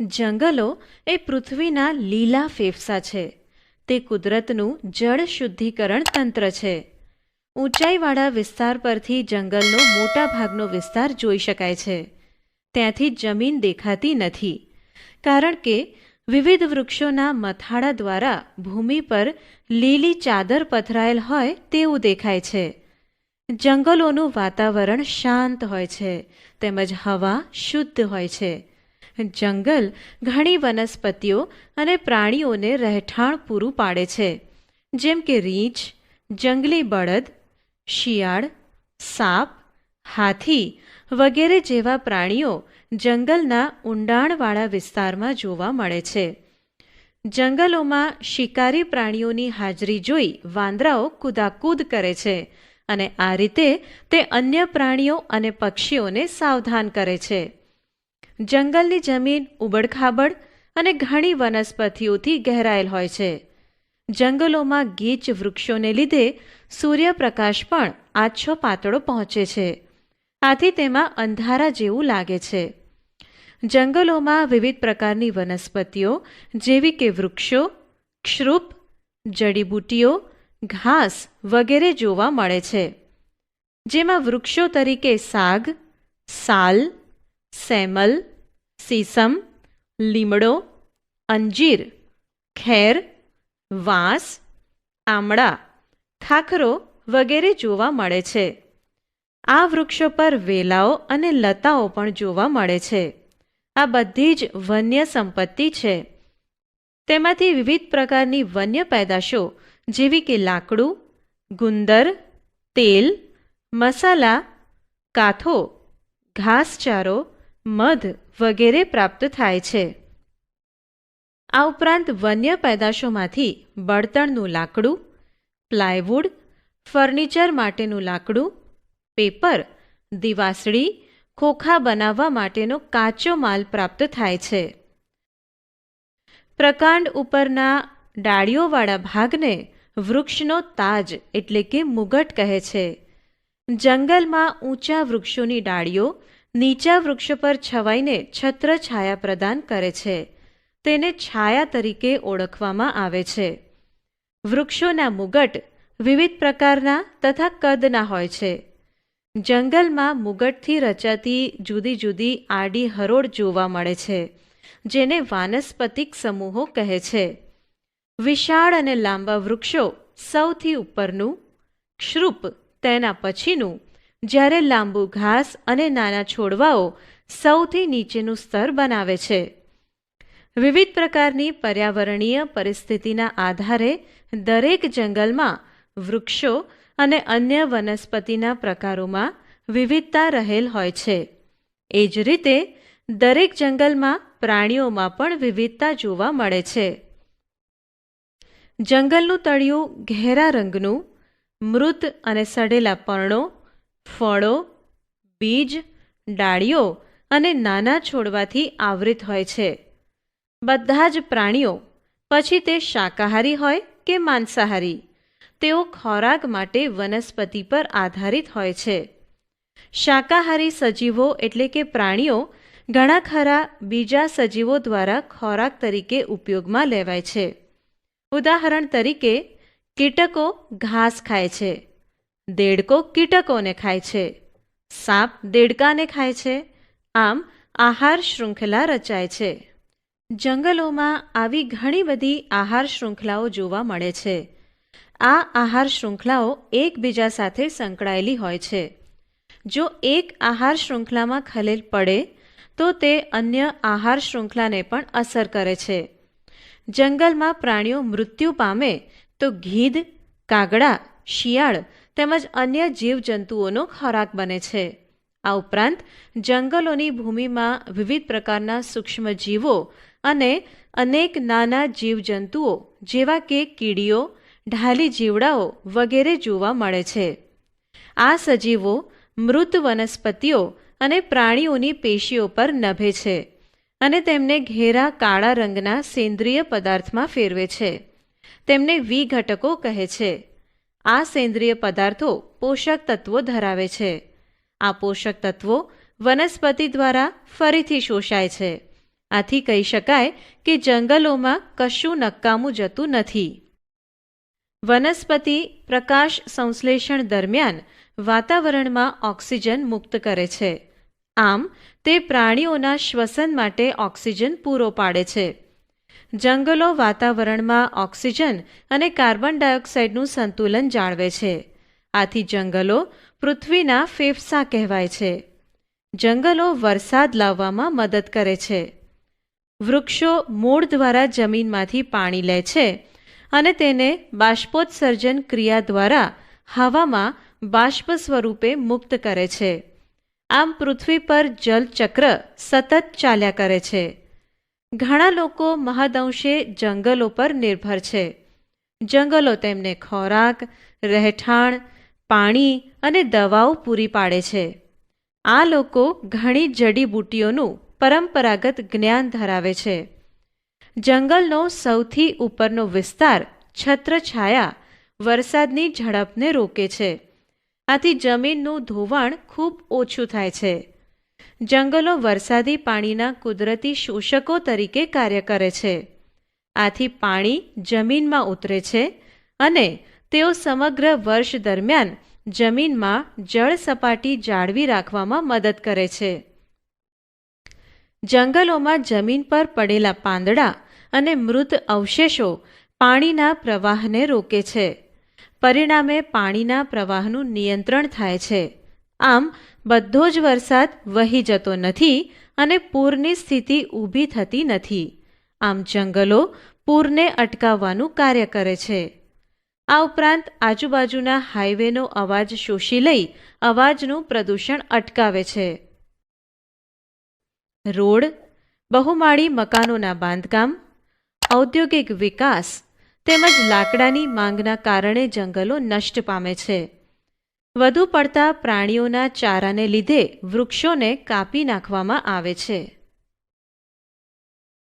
જંગલો એ પૃથ્વીના લીલા ફેફસા છે. તે કુદરતનું જળ શુદ્ધિકરણ તંત્ર છે. ઊંચાઈવાળા વિસ્તાર પરથી જંગલનો મોટા ભાગનો વિસ્તાર જોઈ શકાય છે. ત્યાંથી જમીન દેખાતી નથી, કારણ કે વિવિધ વૃક્ષોના મથાળા દ્વારા ભૂમિ પર લીલી ચાદર પથરાયેલ હોય તેવું દેખાય છે. જંગલોનું વાતાવરણ શાંત હોય છે, તેમજ હવા શુદ્ધ હોય છે. જંગલ ઘણી વનસ્પતિઓ અને પ્રાણીઓને રહેઠાણ પૂરું પાડે છે, જેમ કે રીંછ, જંગલી બળદ, શિયાળ, સાપ, હાથી વગેરે જેવા પ્રાણીઓ જંગલના ઊંડાણવાળા વિસ્તારમાં જોવા મળે છે. જંગલોમાં શિકારી પ્રાણીઓની હાજરી જોઈ વાંદરાઓ કૂદાકૂદ કરે છે અને આ રીતે તે અન્ય પ્રાણીઓ અને પક્ષીઓને સાવધાન કરે છે. જંગલની જમીન ઉબડખાબડ અને ઘણી વનસ્પતિઓથી ઘેરાયેલ હોય છે. જંગલોમાં ગીચ વૃક્ષોને લીધે સૂર્યપ્રકાશ પણ આછો પાતળો પહોંચે છે. આથી તેમાં અંધારા જેવું લાગે છે. જંગલોમાં વિવિધ પ્રકારની વનસ્પતિઓ જેવી કે વૃક્ષો, ક્ષૃપ, જડીબુટ્ટીઓ, ઘાસ વગેરે જોવા મળે છે. જેમાં વૃક્ષો તરીકે સાગ, સાલ, સેમલ, સીસમ, લીમડો, અંજીર, ખેર, વાંસ, આમળા, ખાખરો વગેરે જોવા મળે છે. આ વૃક્ષો પર વેલાઓ અને લતાઓ પણ જોવા મળે છે. આ બધી જ વન્ય સંપત્તિ છે. તેમાંથી વિવિધ પ્રકારની વન્ય પેદાશો જેવી કે લાકડું, ગુંદર, તેલ, મસાલા, કાથો, ઘાસચારો, મધ વગેરે પ્રાપ્ત થાય છે. આ ઉપરાંત વન્ય પેદાશોમાંથી બળતણનું લાકડું, પ્લાયવુડ, ફર્નિચર માટેનું લાકડું, પેપર, દિવાસળી, ખોખા બનાવવા માટેનો કાચો માલ પ્રાપ્ત થાય છે. પ્રકાંડ ઉપરના ડાળીઓવાળા ભાગને વૃક્ષનો તાજ એટલે કે મુગટ કહે છે. જંગલમાં ઊંચા વૃક્ષોની ડાળીઓ નીચા વૃક્ષ પર છવાઈને છત્રછાયા પ્રદાન કરે છે. તેને છાયા તરીકે ઓળખવામાં આવે છે. વૃક્ષોના મુગટ વિવિધ પ્રકારના તથા કદના હોય છે. જંગલમાં મુગટથી રચાતી જુદી જુદી આડી હરોળ જોવા મળે છે, જેને વાનસ્પતિક સમૂહો કહે છે. વિશાળ અને લાંબા વૃક્ષો સૌથી ઉપરનું, ક્ષૃપ તેના પછીનું, જ્યારે લાંબુ ઘાસ અને નાના છોડવાઓ સૌથી નીચેનું સ્તર બનાવે છે. વિવિધ પ્રકારની પર્યાવરણીય પરિસ્થિતિના આધારે દરેક જંગલમાં વૃક્ષો અને અન્ય વનસ્પતિના પ્રકારોમાં વિવિધતા રહેલ હોય છે. એ જ રીતે દરેક જંગલમાં પ્રાણીઓમાં પણ વિવિધતા જોવા મળે છે. જંગલનું તળિયું ઘેરા રંગનું, મૃત અને સડેલા પર્ણો, ફળો, બીજ, ડાળીઓ અને નાના છોડવાથી આવૃત હોય છે. બધા જ પ્રાણીઓ, પછી તે શાકાહારી હોય કે માંસાહારી, તેઓ ખોરાક માટે વનસ્પતિ પર આધારિત હોય છે. શાકાહારી સજીવો એટલે કે પ્રાણીઓ ઘણા ખરા બીજા સજીવો દ્વારા ખોરાક તરીકે ઉપયોગમાં લેવાય છે. ઉદાહરણ તરીકે કીટકો ઘાસ ખાય છે, દેડકો કીટકોને ખાય છે, સાપ દેડકાને ખાય છે. આમ આહાર શૃંખલા રચાય છે. જંગલોમાં આવી ઘણી બધી આહાર શૃંખલાઓ જોવા મળે છે. આ આહાર શૃંખલાઓ એકબીજા સાથે સંકળાયેલી હોય છે. જો એક આહાર શૃંખલામાં ખલેલ પડે તો તે અન્ય આહાર શૃંખલાને પણ અસર કરે છે. જંગલમાં પ્રાણીઓ મૃત્યુ પામે તો ગીધ, કાગડા, શિયાળ તેમજ અન્ય જીવજંતુઓનો ખોરાક બને છે. આ ઉપરાંત જંગલોની ભૂમિમાં વિવિધ પ્રકારના સૂક્ષ્મ જીવો અને અનેક નાના જીવજંતુઓ જેવા કે કીડીઓ, ઢાલી જીવડાઓ વગેરે જોવા મળે છે. આ સજીવો મૃત વનસ્પતિઓ અને પ્રાણીઓની પેશીઓ પર નભે છે અને તેમને ઘેરા કાળા રંગના સેન્દ્રિય પદાર્થમાં ફેરવે છે. તેમને વિઘટકો કહે છે. આ સેન્દ્રિય પદાર્થો પોષક તત્વો ધરાવે છે. આ પોષક તત્વો વનસ્પતિ દ્વારા ફરીથી શોષાય છે આથી કહી શકાય કે જંગલોમાં કશું નકામું જતું નથી. વનસ્પતિ પ્રકાશ સંશ્લેષણ દરમિયાન વાતાવરણમાં ઓક્સિજન મુક્ત કરે છે. આમ તે પ્રાણીઓના શ્વસન માટે ઓક્સિજન પૂરો પાડે છે. જંગલો વાતાવરણમાં ઓક્સિજન અને કાર્બન ડાયોક્સાઇડનું સંતુલન જાળવે છે. આથી જંગલો પૃથ્વીના ફેફસા કહેવાય છે. જંગલો વરસાદ લાવવામાં મદદ કરે છે. વૃક્ષો મૂળ દ્વારા જમીનમાંથી પાણી લે છે અને તેને બાષ્પોત્સર્જન ક્રિયા દ્વારા હવામાં બાષ્પ સ્વરૂપે મુક્ત કરે છે. આમ પૃથ્વી પર જલચક્ર સતત ચાલ્યા કરે છે. ઘણા લોકો મહદઅંશે જંગલો પર નિર્ભર છે. જંગલો તેમને ખોરાક, રહેઠાણ, પાણી અને દવાઓ પૂરી પાડે છે. આ લોકો ઘણી જડીબુટ્ટીઓનું પરંપરાગત જ્ઞાન ધરાવે છે. જંગલનો સૌથી ઉપરનો વિસ્તાર છત્રછાયા વરસાદની ઝડપને રોકે છે. આથી જમીનનું ધોવાણ ખૂબ ઓછું થાય છે. જંગલો વરસાદી પાણીના કુદરતી શોષકો તરીકે કાર્ય કરે છે. આથી પાણી જમીનમાં ઉતરે છે અને તેઓ સમગ્ર વર્ષ દરમિયાન જમીનમાં જળ સપાટી જાળવી રાખવામાં મદદ કરે છે. જંગલોમાં જમીન પર પડેલા પાંદડા અને મૃત અવશેષો પાણીના પ્રવાહને રોકે છે. પરિણામે પાણીના પ્રવાહનું નિયંત્રણ થાય છે. આમ બધો જ વરસાદ વહી જતો નથી અને પૂરની સ્થિતિ ઊભી થતી નથી. આમ જંગલો પૂરને અટકાવવાનું કાર્ય કરે છે. આ ઉપરાંત આજુબાજુના હાઈવેનો અવાજ શોષી લઈ અવાજનું પ્રદૂષણ અટકાવે છે. રોડ, બહુમાળી મકાનોના બાંધકામ, ઔદ્યોગિક વિકાસ તેમજ લાકડાની માંગના કારણે જંગલો નષ્ટ પામે છે. વધુ પડતા પ્રાણીઓના ચારાને લીધે વૃક્ષોને કાપી નાખવામાં આવે છે.